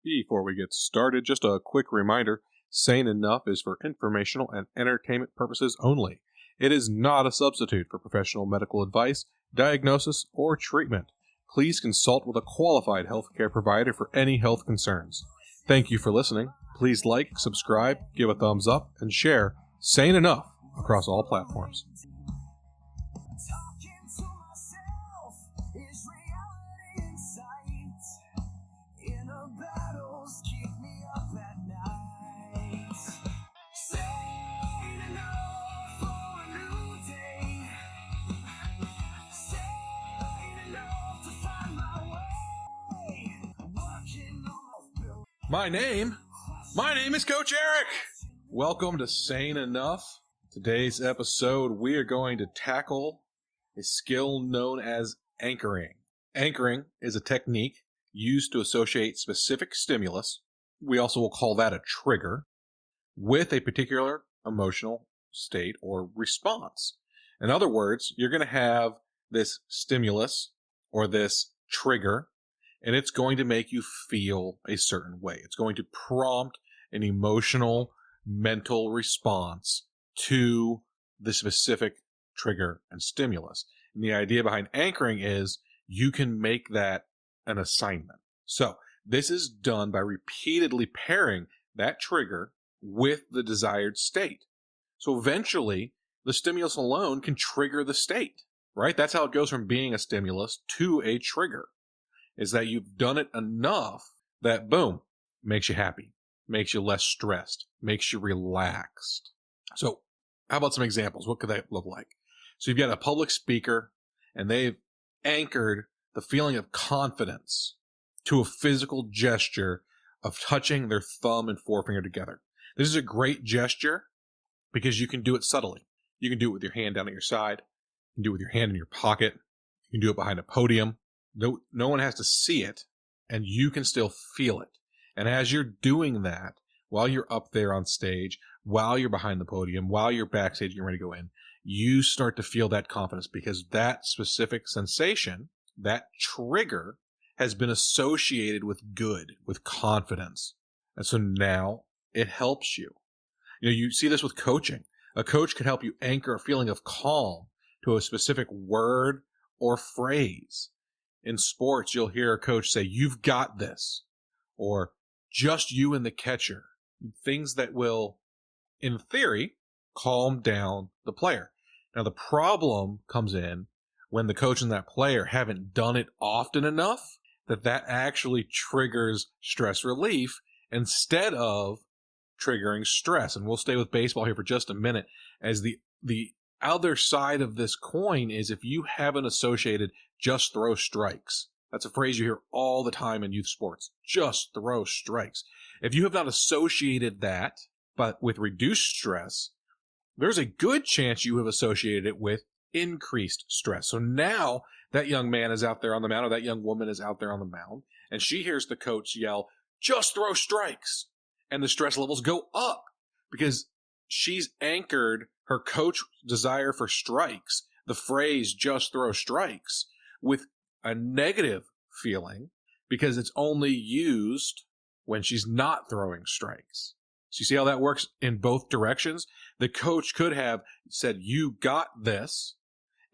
Before we get started, just a quick reminder, Sane Enough is for informational and entertainment purposes only. It is not a substitute for professional medical advice, diagnosis, or treatment. Please consult with a qualified healthcare provider for any health concerns. Thank you for listening. Please like, subscribe, give a thumbs up, and share Sane Enough across all platforms. My name is Coach Eric. Welcome to Sane Enough. Today's episode, we are going to tackle a skill known as anchoring. Anchoring is a technique used to associate specific stimulus, we also will call that a trigger, with a particular emotional state or response. In other words, you're going to have this stimulus or this trigger, and it's going to make you feel a certain way. It's going to prompt an emotional, mental response to the specific trigger and stimulus. And the idea behind anchoring is you can make that an assignment. So this is done by repeatedly pairing that trigger with the desired state. So eventually, the stimulus alone can trigger the state, right? That's how it goes from being a stimulus to a trigger. Is that you've done it enough that, boom, makes you happy, makes you less stressed, makes you relaxed. So how about some examples? What could that look like? So you've got a public speaker, and they've anchored the feeling of confidence to a physical gesture of touching their thumb and forefinger together. This is a great gesture because you can do it subtly. You can do it with your hand down at your side. You can do it with your hand in your pocket. You can do it behind a podium. No one has to see it, and you can still feel it. And as you're doing that, while you're up there on stage, while you're behind the podium, while you're backstage, you're ready to go in, you start to feel that confidence because that specific sensation, that trigger, has been associated with good, with confidence. And so now it helps you. You see this with coaching. A coach can help you anchor a feeling of calm to a specific word or phrase. In sports, you'll hear a coach say, "You've got this," or "just you and the catcher." Things that will, in theory, calm down the player. Now, the problem comes in when the coach and that player haven't done it often enough that actually triggers stress relief instead of triggering stress. And we'll stay with baseball here for just a minute, as the other side of this coin is if you haven't associated just throw strikes. That's a phrase you hear all the time in youth sports. Just throw strikes. If you have not associated that, but with reduced stress, there's a good chance you have associated it with increased stress. So now that young man is out there on the mound, or that young woman is out there on the mound, and she hears the coach yell, "Just throw strikes." And the stress levels go up because she's anchored her coach's desire for strikes, the phrase "just throw strikes," with a negative feeling because it's only used when she's not throwing strikes. So you see how that works in both directions? The coach could have said, "You got this,"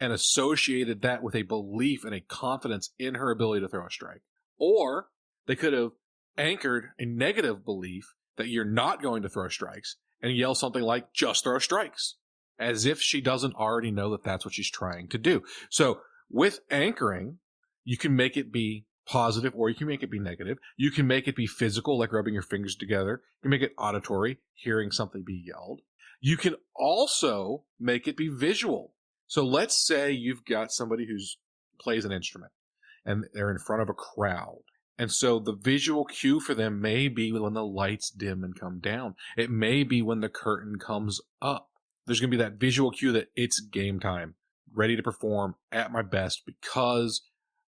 and associated that with a belief and a confidence in her ability to throw a strike. Or they could have anchored a negative belief that you're not going to throw strikes and yell something like, "Just throw strikes," as if she doesn't already know that that's what she's trying to do. So with anchoring, you can make it be positive or you can make it be negative. You can make it be physical, like rubbing your fingers together. You can make it auditory, hearing something be yelled. You can also make it be visual. So let's say you've got somebody who plays an instrument and they're in front of a crowd. And so the visual cue for them may be when the lights dim and come down. It may be when the curtain comes up. There's going to be that visual cue that it's game time, ready to perform at my best because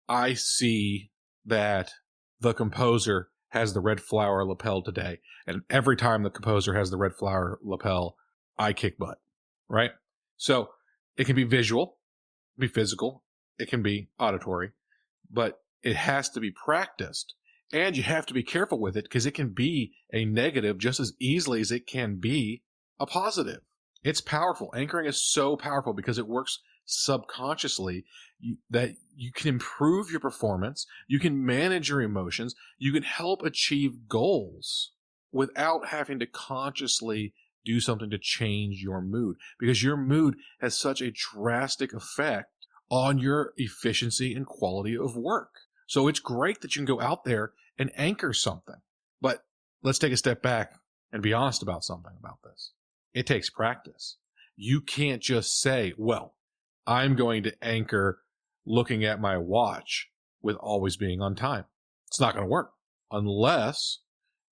I see that the composer has the red flower lapel today. And every time the composer has the red flower lapel, I kick butt, right? So it can be visual, it can be physical, it can be auditory, but it has to be practiced. And you have to be careful with it because it can be a negative just as easily as it can be a positive. It's powerful. Anchoring is so powerful because it works subconsciously that you can improve your performance, you can manage your emotions, you can help achieve goals without having to consciously do something to change your mood, because your mood has such a drastic effect on your efficiency and quality of work. So it's great that you can go out there and anchor something. But let's take a step back and be honest about something about this. It takes practice. You can't just say, well, I'm going to anchor looking at my watch with always being on time. It's not going to work unless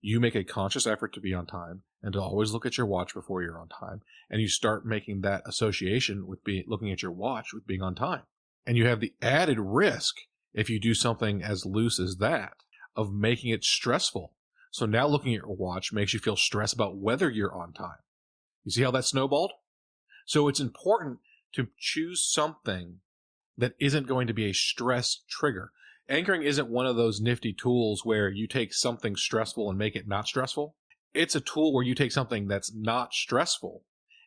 you make a conscious effort to be on time and to always look at your watch before you're on time. And you start making that association with looking at your watch with being on time. And you have the added risk, if you do something as loose as that, of making it stressful. So now looking at your watch makes you feel stressed about whether you're on time. You see how that snowballed? So it's important to choose something that isn't going to be a stress trigger. Anchoring isn't one of those nifty tools where you take something stressful and make it not stressful. It's a tool where you take something that's not stressful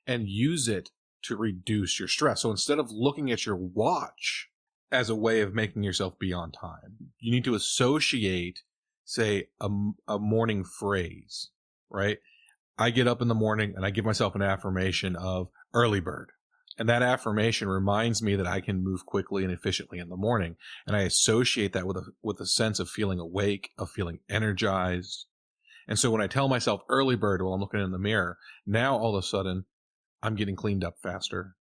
and use it to reduce your stress. So instead of looking at your watch as a way of making yourself be on time, you need to associate, say, a morning phrase, right? I get up in the morning and I give myself an affirmation of early bird. And that affirmation reminds me that I can move quickly and efficiently in the morning. And I associate that with a sense of feeling awake, of feeling energized. And so when I tell myself early bird while I'm looking in the mirror, now all of a sudden I'm getting cleaned up faster.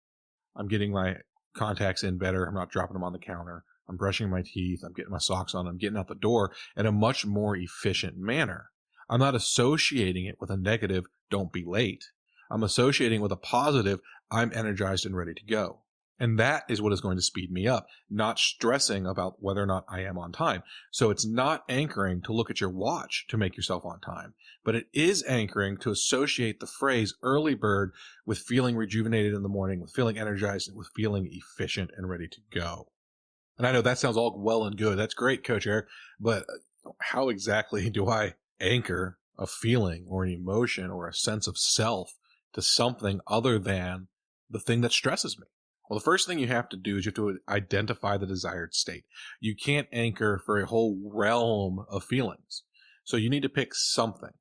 I'm getting my contacts in better. I'm not dropping them on the counter. I'm brushing my teeth. I'm getting my socks on. I'm getting out the door in a much more efficient manner. I'm not associating it with a negative, don't be late. I'm associating with a positive, I'm energized and ready to go. And that is what is going to speed me up, not stressing about whether or not I am on time. So it's not anchoring to look at your watch to make yourself on time, but it is anchoring to associate the phrase early bird with feeling rejuvenated in the morning, with feeling energized, and with feeling efficient and ready to go. And I know that sounds all well and good. That's great, Coach Eric, but how exactly do I anchor a feeling or an emotion or a sense of self to something other than the thing that stresses me? Well, the first thing you have to do is you have to identify the desired state. You can't anchor for a whole realm of feelings. So you need to pick something.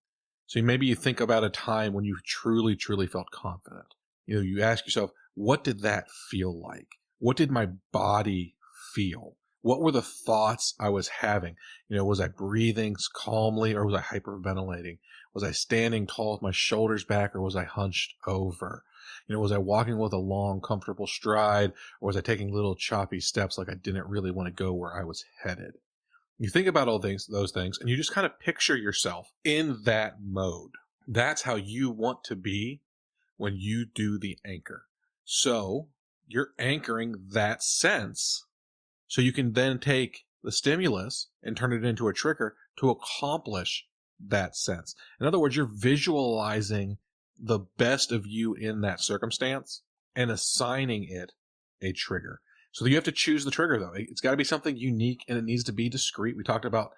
So maybe you think about a time when you truly, truly felt confident. You ask yourself, what did that feel like? What did my body feel? What were the thoughts I was having? Was I breathing calmly or was I hyperventilating? Was I standing tall with my shoulders back or was I hunched over? Was I walking with a long, comfortable stride or was I taking little choppy steps like I didn't really want to go where I was headed? You think about all those things and you just kind of picture yourself in that mode. That's how you want to be when you do the anchor. So you're anchoring that sense. So you can then take the stimulus and turn it into a trigger to accomplish that sense. In other words, you're visualizing the best of you in that circumstance and assigning it a trigger. So you have to choose the trigger, though. It's got to be something unique and it needs to be discreet. We talked about,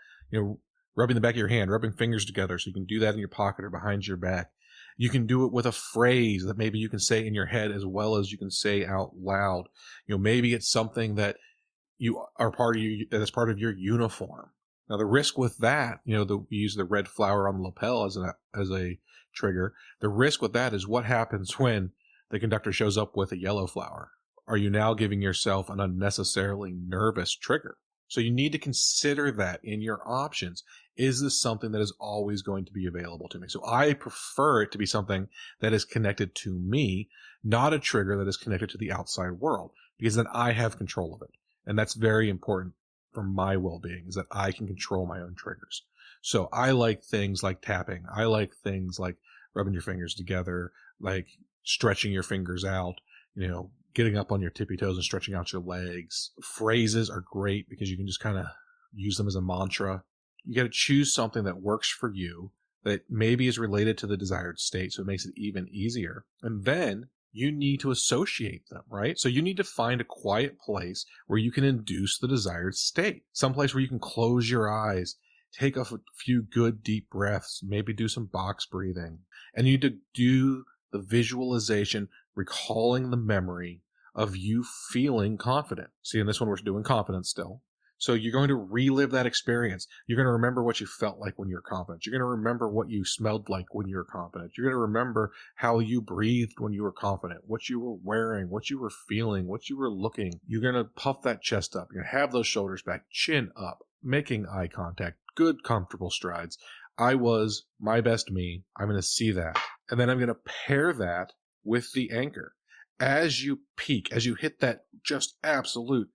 rubbing the back of your hand, rubbing fingers together. So you can do that in your pocket or behind your back. You can do it with a phrase that maybe you can say in your head as well as you can say out loud. Maybe it's something that that's part of your uniform. Now the risk with that, we use the red flower on the lapel as a trigger. The risk with that is what happens when the conductor shows up with a yellow flower. Are you now giving yourself an unnecessarily nervous trigger? So you need to consider that in your options. Is this something that is always going to be available to me? So I prefer it to be something that is connected to me, not a trigger that is connected to the outside world, because then I have control of it. And that's very important for my well-being, is that I can control my own triggers. So I like things like tapping. I like things like rubbing your fingers together, like stretching your fingers out, getting up on your tippy toes and stretching out your legs. Phrases are great because you can just kind of use them as a mantra. You got to choose something that works for you, that maybe is related to the desired state, so it makes it even easier. And then you need to associate them, right? So you need to find a quiet place where you can induce the desired state. Someplace where you can close your eyes take a few good deep breaths, maybe do some box breathing. And you need to do the visualization, recalling the memory of you feeling confident. See, in this one, we're doing confidence still. So you're going to relive that experience. You're going to remember what you felt like when you were confident. You're going to remember what you smelled like when you were confident. You're going to remember how you breathed when you were confident, what you were wearing, what you were feeling, what you were looking. You're going to puff that chest up. You're going to have those shoulders back, chin up, making eye contact, good, comfortable strides. I was my best me. I'm going to see that. And then I'm going to pair that with the anchor. As you peak, as you hit that just absolute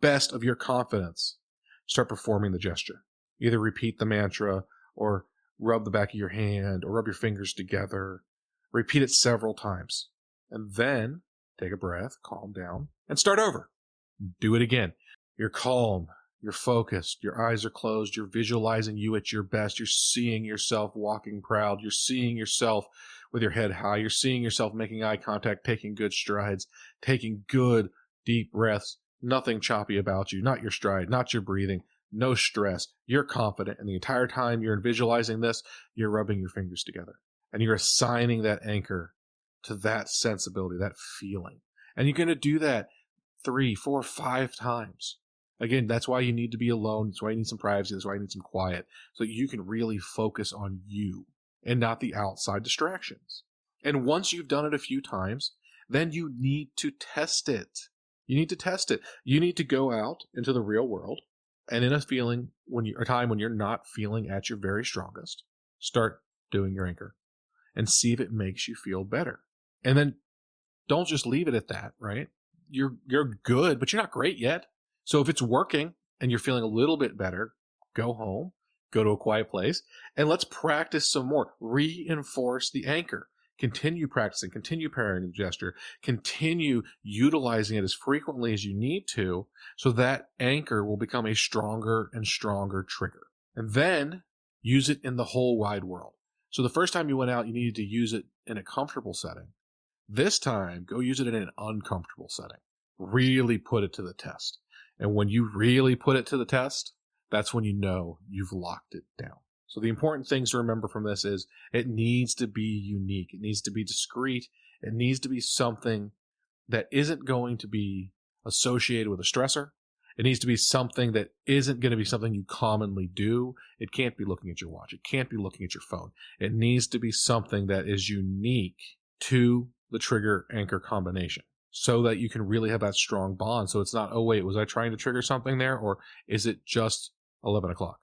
best of your confidence, start performing the gesture. Either repeat the mantra or rub the back of your hand or rub your fingers together. Repeat it several times. And then take a breath, calm down, and start over. Do it again. You're calm. You're focused. Your eyes are closed. You're visualizing you at your best. You're seeing yourself walking proud. You're seeing yourself with your head high. You're seeing yourself making eye contact, taking good strides, taking good deep breaths. Nothing choppy about you, not your stride, not your breathing, no stress. You're confident. And the entire time you're visualizing this, you're rubbing your fingers together. And you're assigning that anchor to that sensibility, that feeling. And you're going to do that 3, 4, 5 times. Again, that's why you need to be alone. That's why you need some privacy. That's why you need some quiet. So that you can really focus on you and not the outside distractions. And once you've done it a few times, then you need to test it. You need to test it. You need to go out into the real world and in a time when you're not feeling at your very strongest, start doing your anchor and see if it makes you feel better. And then don't just leave it at that, right? You're good, but you're not great yet. So if it's working and you're feeling a little bit better, go home, go to a quiet place, and let's practice some more. Reinforce the anchor. Continue practicing, continue pairing the gesture, continue utilizing it as frequently as you need to, so that anchor will become a stronger and stronger trigger. And then use it in the whole wide world. So the first time you went out, you needed to use it in a comfortable setting. This time, go use it in an uncomfortable setting. Really put it to the test. And when you really put it to the test, that's when you know you've locked it down. So the important things to remember from this is it needs to be unique. It needs to be discreet. It needs to be something that isn't going to be associated with a stressor. It needs to be something that isn't going to be something you commonly do. It can't be looking at your watch. It can't be looking at your phone. It needs to be something that is unique to the trigger anchor combination so that you can really have that strong bond. So it's not, oh, wait, was I trying to trigger something there? Or is it just 11 o'clock?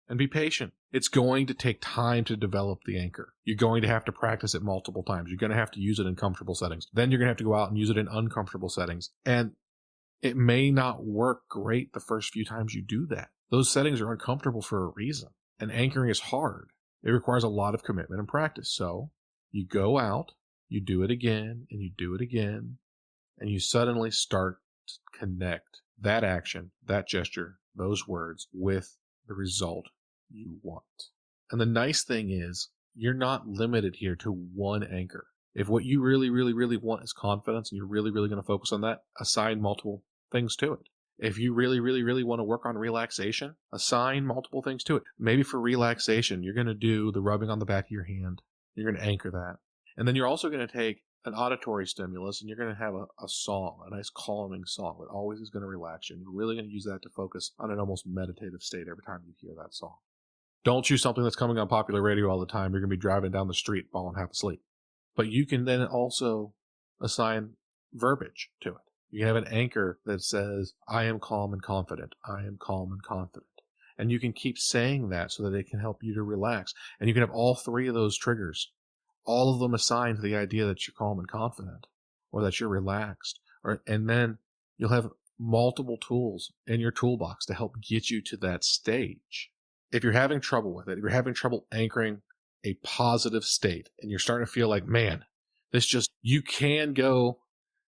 And be patient. It's going to take time to develop the anchor. You're going to have to practice it multiple times. You're going to have to use it in comfortable settings. Then you're going to have to go out and use it in uncomfortable settings. And it may not work great the first few times you do that. Those settings are uncomfortable for a reason. And anchoring is hard. It requires a lot of commitment and practice. So you go out, you do it again, and you do it again, and you suddenly start to connect that action, that gesture, those words with the result you want. And the nice thing is, you're not limited here to one anchor. If what you really, really, really want is confidence and you're really, really going to focus on that, assign multiple things to it. If you really, really, really want to work on relaxation, assign multiple things to it. Maybe for relaxation, you're going to do the rubbing on the back of your hand. You're going to anchor that. And then you're also going to take an auditory stimulus and you're going to have a song, a nice calming song that always is going to relax you. And you're really going to use that to focus on an almost meditative state every time you hear that song. Don't choose something that's coming on popular radio all the time. You're going to be driving down the street falling half asleep. But you can then also assign verbiage to it. You can have an anchor that says, I am calm and confident. I am calm and confident. And you can keep saying that so that it can help you to relax. And you can have all three of those triggers, all of them assigned to the idea that you're calm and confident or that you're relaxed. And then you'll have multiple tools in your toolbox to help get you to that stage. If you're having trouble with it, if you're having trouble anchoring a positive state and you're starting to feel like, man, you can go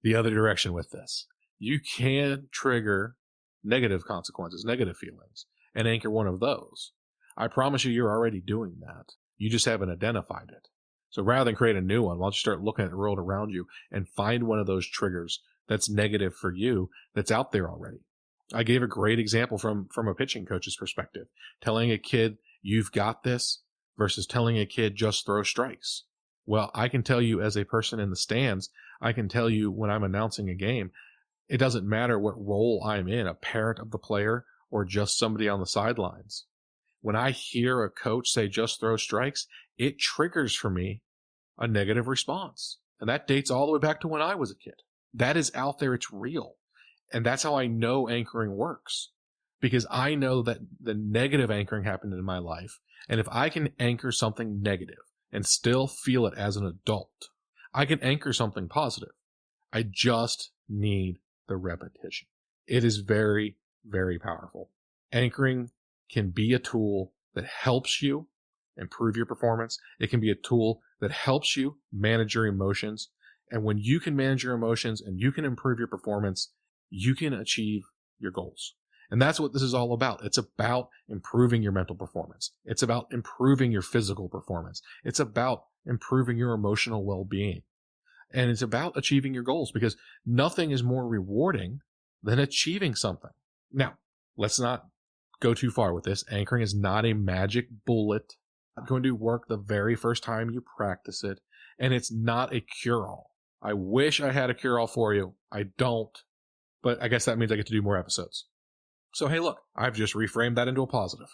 the other direction with this. You can trigger negative consequences, negative feelings, and anchor one of those. I promise you're already doing that. You just haven't identified it. So rather than create a new one, why don't you start looking at the world around you and find one of those triggers that's negative for you that's out there already. I gave a great example from a pitching coach's perspective, telling a kid, you've got this, versus telling a kid, just throw strikes. Well, I can tell you as a person in the stands, I can tell you when I'm announcing a game, it doesn't matter what role I'm in, a parent of the player or just somebody on the sidelines. When I hear a coach say, just throw strikes, it triggers for me a negative response. And that dates all the way back to when I was a kid. That is out there. It's real. And that's how I know anchoring works, because I know that the negative anchoring happened in my life. And if I can anchor something negative and still feel it as an adult, I can anchor something positive. I just need the repetition. It is very, very powerful. Anchoring can be a tool that helps you improve your performance. It can be a tool that helps you manage your emotions. And when you can manage your emotions and you can improve your performance, you can achieve your goals. And that's what this is all about. It's about improving your mental performance. It's about improving your physical performance. It's about improving your emotional well-being. And it's about achieving your goals, because nothing is more rewarding than achieving something. Now, let's not go too far with this. Anchoring is not a magic bullet. It's going to work the very first time you practice it. And it's not a cure-all. I wish I had a cure-all for you. I don't. But I guess that means I get to do more episodes. So, hey, look, I've just reframed that into a positive.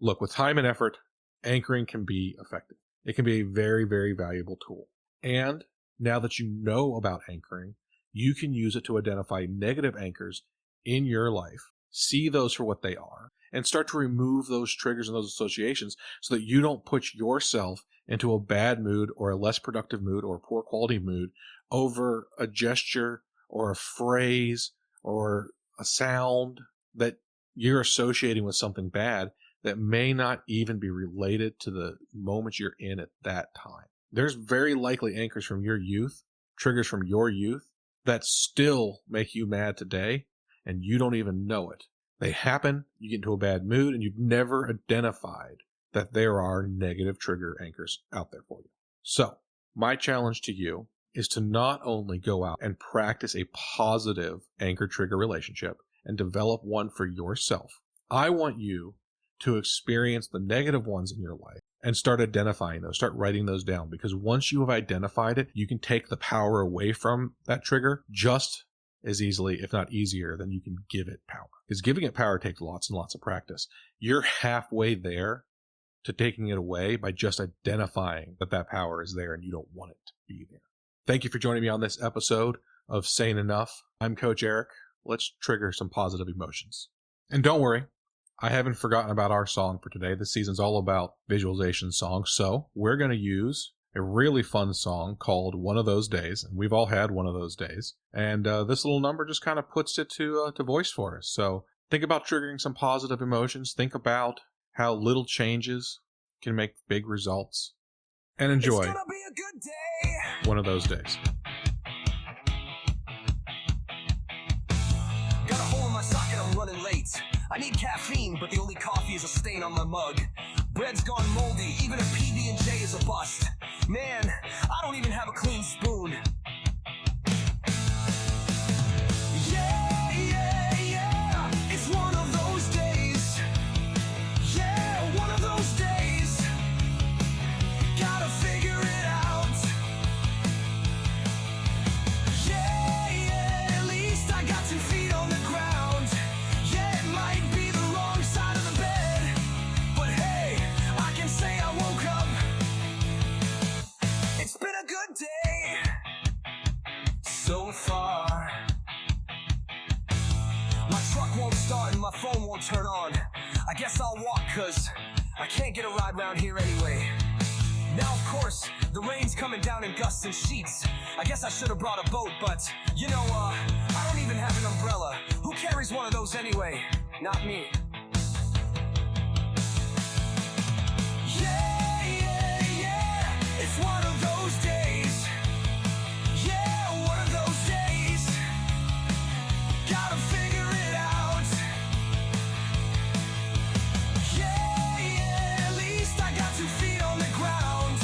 Look, with time and effort, anchoring can be effective. It can be a very, very valuable tool. And now that you know about anchoring, you can use it to identify negative anchors in your life, see those for what they are, and start to remove those triggers and those associations so that you don't put yourself into a bad mood or a less productive mood or a poor quality mood over a gesture or a phrase or a sound that you're associating with something bad that may not even be related to the moment you're in at that time. There's very likely anchors from your youth, triggers from your youth, that still make you mad today, and you don't even know it. They happen, you get into a bad mood, and you've never identified that there are negative trigger anchors out there for you. So, my challenge to you is to not only go out and practice a positive anchor-trigger relationship and develop one for yourself. I want you to experience the negative ones in your life and start identifying those, start writing those down, because once you have identified it, you can take the power away from that trigger just as easily, if not easier, than you can give it power. Because giving it power takes lots and lots of practice. You're halfway there to taking it away by just identifying that that power is there and you don't want it to be there. Thank you for joining me on this episode of Sane Enough. I'm Coach Eric. Let's trigger some positive emotions. And don't worry, I haven't forgotten about our song for today. This season's all about visualization songs. So we're going to use a really fun song called One of Those Days. And we've all had one of those days. And this little number just kind of puts it to voice for us. So think about triggering some positive emotions. Think about how little changes can make big results. And enjoy It's gonna be a good day. One of Those Days. Got a hole in my socket, I'm running late. I need caffeine, but the only coffee is a stain on my mug. Bread's gone moldy, even a PB&J is a bust. Man, I don't even have a clean spoon. Yeah, yeah, yeah, it's one of those days. Yeah, one of those days. Gotta figure it out. Yeah, yeah, at least I got 2 feet on the ground. Yeah, it might be the wrong side of the bed, but hey, I can say I woke up. It's been a good day so far. My truck won't start and my phone won't turn on. I guess I'll walk, cause I can't get a ride round here anyway. Now, of course, the rain's coming down in gusts and sheets. I guess I should have brought a boat, but, you know, I don't even have an umbrella. Who carries one of those anyway? Not me. Yeah, yeah, yeah, it's one of those days. Yeah, one of those days. Gotta figure it out. Yeah, yeah, at least I got 2 feet on the ground.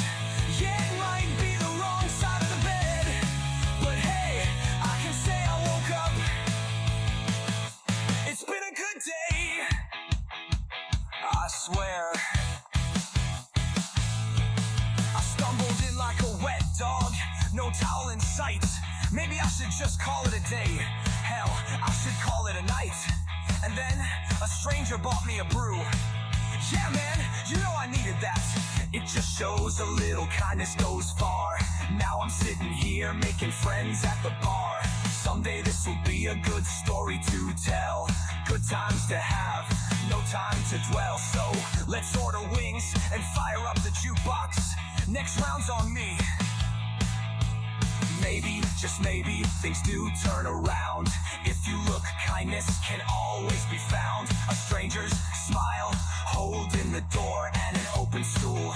Yeah, it might be the wrong side of the bed, but hey, I can say I woke up. It's been sight. Maybe I should just call it a day. Hell, I should call it a night. And then a stranger bought me a brew. Yeah, man, you know I needed that. It just shows a little kindness goes far. Now I'm sitting here making friends at the bar. Someday this will be a good story to tell. Good times to have, no time to dwell. So let's order wings and fire up the jukebox. Next round's on me. Maybe, just maybe, things do turn around. If you look, kindness can always be found. A stranger's smile, holding the door, and an open stool.